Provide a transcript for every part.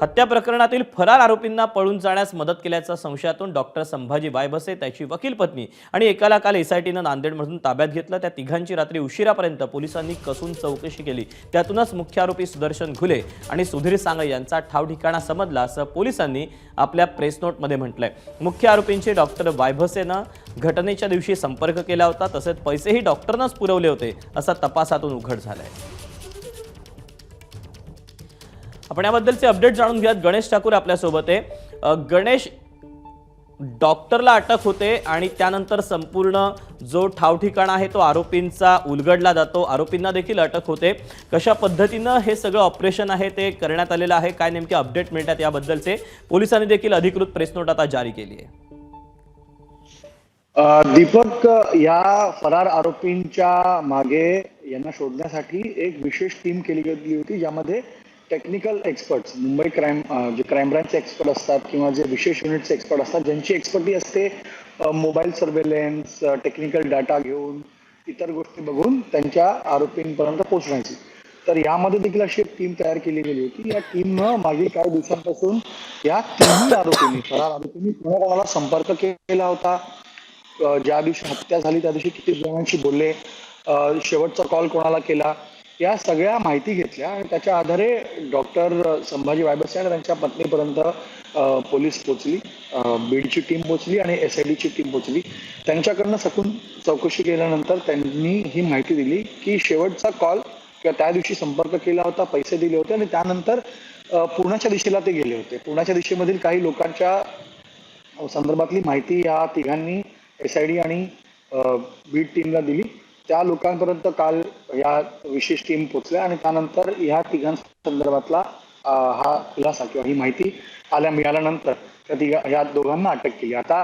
हत्या प्रकरणातील फरार आरोपींना पळून जाण्यास मदत केल्याच्या संशयातून डॉक्टर संभाजी वायबसे, त्याची वकील पत्नी आणि एकाला काल एसआयटीनं नांदेडमधून ताब्यात घेतलं। त्या तिघांची रात्री उशिरापर्यंत पोलिसांनी कसून चौकशी केली। त्यातूनच मुख्य आरोपी सुदर्शन घुले आणि सुधीर सांगळे यांचा ठाव ठिकाणा समजला, असं पोलिसांनी आपल्या प्रेस नोटमध्ये म्हटलंय। मुख्य आरोपींचे डॉक्टर वायबसेनं घटनेच्या दिवशी संपर्क केला होता, तसेच पैसेही डॉक्टरनंच पुरवले होते, असं तपासातून उघड झालंय। आपण याबद्दलचे अपडेट जाणून घ्यात। गणेश ठाकूर आपल्या सोबत आहे। गणेश, डॉक्टरला अटक होते आणि त्यानंतर संपूर्ण जो ठाव ठिकाणा आहे तो आरोपींचा उलगडला जातो, आरोपींना देखील अटक होते। कशा पद्धतीनं हे सगळं ऑपरेशन आहे ते करण्यात आलेलं आहे, काय नेमके अपडेट मिळतात याबद्दलचे? पोलिसांनी देखील अधिकृत प्रेस नोट आता जारी केली आहे। दीपक, या फरार आरोपींच्या मागे यांना शोधण्यासाठी एक विशेष टीम केली गेली होती, ज्यामध्ये टेक्निकल एक्सपर्ट्स, मुंबई जे क्राईम ब्रांचचे एक्सपर्ट असतात किंवा जे विशेष युनिटचे एक्सपर्ट असतात, ज्यांची एक्सपर्टी असते मोबाईल सर्वेलन्स, टेक्निकल डाटा घेऊन, इतर गोष्टी बघून त्यांच्या आरोपींपर्यंत पोहोचण्याची। तर यामध्ये देखील अशी एक टीम तयार केली गेली होती। या टीमनं मागील काही दिवसांपासून या तिन्ही आरोपींनी, फरार आरोपींनी कोणाकोणाला संपर्क केला होता, ज्या दिवशी हत्या झाली त्या दिवशी किती जणांशी बोलले, शेवटचा कॉल कोणाला केला, या सगळ्या माहिती घेतल्या आणि त्याच्या आधारे डॉक्टर संभाजी वायबसे आणि त्यांच्या पत्नीपर्यंत पोलीस पोचली, बीडची टीम पोचली आणि एसआयडीची टीम पोचली। त्यांच्याकडनं सखून चौकशी केल्यानंतर त्यांनी ही माहिती दिली की शेवटचा कॉल किंवा त्या दिवशी संपर्क केला होता, पैसे दिले होते आणि त्यानंतर पुण्याच्या दिशेला ते गेले होते। पुण्याच्या दिशेमधील काही लोकांच्या संदर्भातली माहिती या तिघांनी एसआयडी आणि बीड टीमला दिली। त्या लोकांपर्यंत काल या विशेष टीम पोहोचल्या आणि त्यानंतर या तिघांसंदर्भातला हा खुलासा किंवा ही माहिती मिळाल्यानंतर या दोघांना अटक केली। आता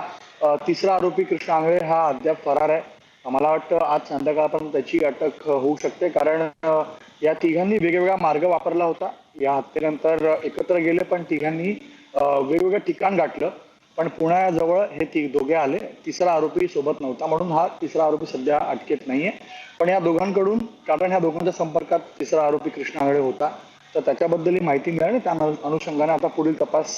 तिसरा आरोपी कृष्ण आंगळे हा अद्याप फरार आहे। मला वाटतं आज संध्याकाळपर्यंत त्याची अटक होऊ शकते, कारण या तिघांनी वेगवेगळा मार्ग वापरला होता। या हत्येनंतर एकत्र गेले, पण तिघांनी वेगवेगळं ठिकाण गाठलं, पण पुण्याजवळ हे दोघे आले। तिसरा आरोपी सोबत नव्हता, म्हणून हा तिसरा आरोपी सध्या अटकेत नाहीये। पण या दोघांकडून, कारण ह्या दोघांच्या संपर्कात तिसरा आरोपी कृष्ण आंगळे होता, तर त्याच्याबद्दल माहिती मिळाली। त्या अनुषंगाने आता पुढील तपास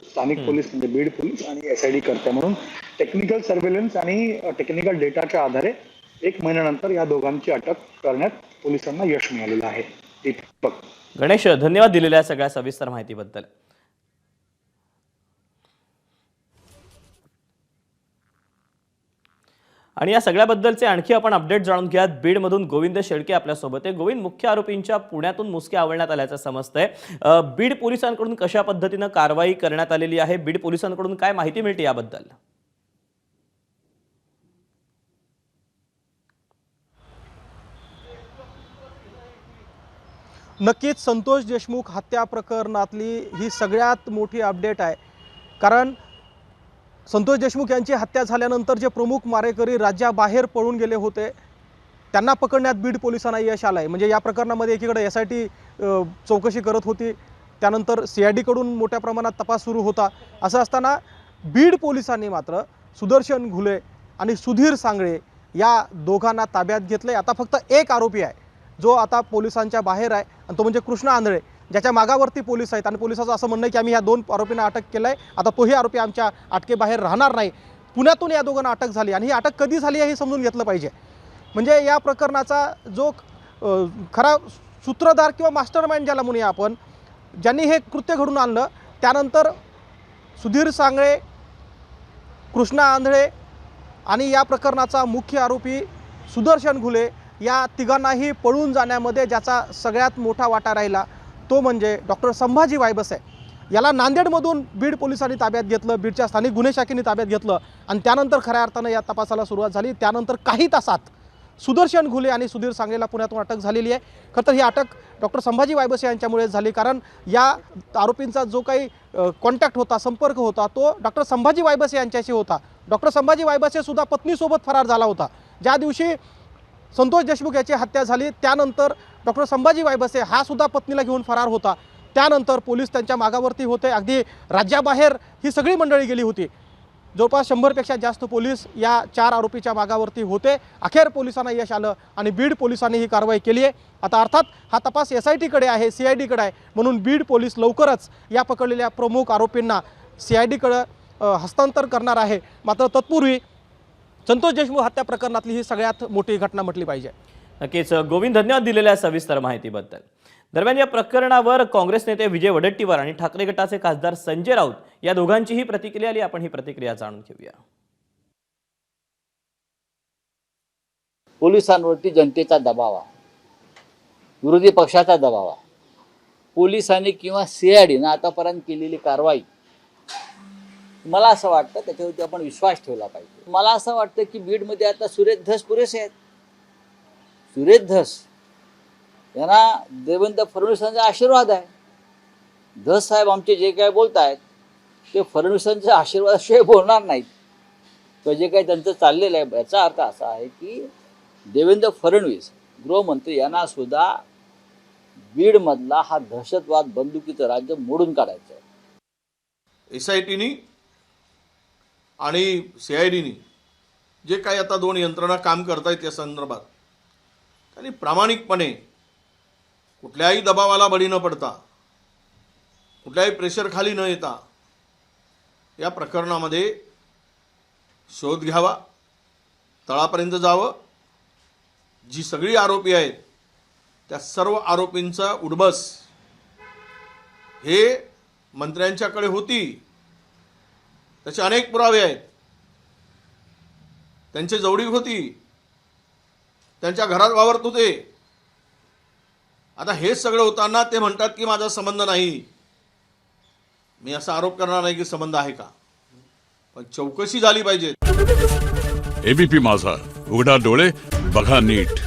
स्थानिक पोलीस म्हणजे बीड पोलीस आणि एसआयडी करते। म्हणून टेक्निकल सर्व्हेलन्स आणि टेक्निकल डेटाच्या आधारे 1 महिन्यानंतर या दोघांची अटक करण्यात पोलिसांना यश मिळालेलं आहे। दीपक, गणेश, धन्यवाद दिलेल्या सगळ्या सविस्तर माहितीबद्दल। आणि या सगळ्याबद्दलचे आणखी आपण अपडेट जाणून घ्यात। बीडमधून गोविंद शेळके आपल्यासोबत आहे। गोविंद, मुख्य आरोपींच्या पुण्यातून मुसके आवळण्यात आल्याचं समजतंय। बीड पोलिसांकडून कशा पद्धतीनं कारवाई करण्यात आलेली आहे, बीड पोलिसांकडून काय माहिती मिळते याबद्दल? नक्कीच संतोष देशमुख हत्या प्रकरणातली ही सगळ्यात मोठी अपडेट आहे, कारण संतोष देशमुख यांची हत्या झाल्यानंतर जे प्रमुख मारेकरी राज्याबाहेर पळून गेले होते त्यांना पकडण्यात बीड पोलिसांना यश आलं आहे। म्हणजे या प्रकरणामध्ये एकीकडे एसआयटी चौकशी करत होती, त्यानंतर सीआयडीकडून मोठ्या प्रमाणात तपास सुरू होता। असं असताना बीड पोलिसांनी मात्र सुदर्शन घुले आणि सुधीर सांगळे या दोघांना ताब्यात घेतले। आता फक्त एक आरोपी आहे जो आता पोलिसांच्या बाहेर आहे, आणि तो म्हणजे कृष्ण आंधळे, ज्याच्या मागावरती पोलीस आहेत। आणि पोलिसाचं असं म्हणणं आहे की आम्ही ह्या 2 आरोपींना अटक केलं आहे, आता तोही आरोपी आमच्या अटकेबाहेर राहणार नाही। पुण्यातून या दोघांना अटक झाली आणि ही अटक कधी झाली आहे हे समजून घेतलं पाहिजे। म्हणजे या प्रकरणाचा जो खरा सूत्रधार किंवा मास्टरमाइंड ज्याला म्हणूया आपण, ज्यांनी हे कृत्य घडून आणलं, त्यानंतर सुधीर सांगळे, कृष्ण आंधळे आणि या प्रकरणाचा मुख्य आरोपी सुदर्शन घुले, या तिघांनाही पळून जाण्यामध्ये ज्याचा सगळ्यात मोठा वाटा राहिला तो म्हणजे डॉक्टर संभाजी वायबसे। याला नांदेडमधून बीड पोलिसांनी ताब्यात घेतलं, बीडच्या स्थानिक गुन्हे शाखेने ताब्यात घेतलं आणि त्यानंतर खऱ्या अर्थानं या तपासाला सुरुवात झाली। त्यानंतर काही तासात सुदर्शन घुले आणि सुधीर सांगळेला पुण्यातून अटक झालेली आहे। खरं तर ही अटक डॉक्टर संभाजी वायबसे यांच्यामुळे झाली, कारण या आरोपींचा जो काही कॉन्टॅक्ट होता, संपर्क होता, तो डॉक्टर संभाजी वायबसे यांच्याशी होता। डॉक्टर संभाजी वायबसे सुद्धा पत्नीसोबत फरार झाला होता। ज्या दिवशी संतोष देशमुख याची हत्या झाली त्यानंतर डॉक्टर संभाजी वायबसे हा सुद्धा पत्नीला घेऊन फरार होता। त्यानंतर पोलीस त्यांच्या मागावरती होते, अगदी राज्याबाहेर ही सगळी मंडळी गेली होती। जवळपास 100पेक्षा जास्त पोलीस या 4 आरोपीच्या मागावरती होते. अखेर पोलिसांना यश आलं आणि बीड पोलिसांनी ही कारवाई केली आहे. आता अर्थात हा तपास SITकडे आहे, CIDकडे आहे, म्हणून बीड पोलीस लवकरच या पकडलेल्या प्रमुख आरोपींना CIDकडे हस्तांतर करणार आहे. मात्र तत्पूर्वी संतोष देशमुख हत्या प्रकरणातली ही सगळ्यात मोठी घटना म्हटली पाहिजे. नक्कीच गोविंद, धन्यवाद दिलेल्या सविस्तर माहितीबद्दल. दरम्यान या प्रकरणावर काँग्रेस नेते विजय वडेट्टीवार आणि ठाकरे गटाचे खासदार संजय राऊत या दोघांचीही प्रतिक्रिया आली. आपण ही प्रतिक्रिया जाणून घेऊया. पोलिसांवरती जनतेचा दबाव आहे, विरोधी पक्षाचा दबाव आहे. पोलिसांनी किंवा CIDनं आतापर्यंत केलेली कारवाई मला असं वाटतं त्याच्यावरती आपण विश्वास ठेवला पाहिजे. मला असं वाटतं की बीडमध्ये आता सुरेश धस पुरेसे आहेत. सुरेश धस यांना देवेंद्र फडणवीसांचा आशीर्वाद आहे. धस साहेब आमचे जे काय बोलत आहेत ते फडणवीसांच्या आशीर्वादाशिवाय बोलणार नाहीत. तर जे काही त्यांचं चाललेलं आहे याचा अर्थ असा आहे की देवेंद्र फडणवीस गृहमंत्री यांना सुद्धा बीडमधला हा दहशतवाद बंदुकीचं राज्य मोडून काढायचं आहे. SITनी आणि CIDनी जे काही आता दोन यंत्रणा काम करतायत या संदर्भात त्यांनी प्रामाणिकपणे कुठल्याही दबावाला बळी न पडता, कुठल्याही प्रेशर खाली न येता या प्रकरणामध्ये शोध घ्यावा, तळापर्यंत जावं. जी सगळी आरोपी आहेत त्या सर्व आरोपींचा उडबस हे मंत्र्यांच्याकडे होती, त्याचे अनेक पुरावे आहेत. त्यांची जवळीक होती, त्यांच्या घरात वावरत होते. आता हे सगळं होताना ते म्हणतात की माझा संबंध नाही. मी असा आरोप करणार नाही की संबंध आहे का, पण चौकशी झाली पाहिजे. ABP माझा, उघडा डोळे बघा नीट.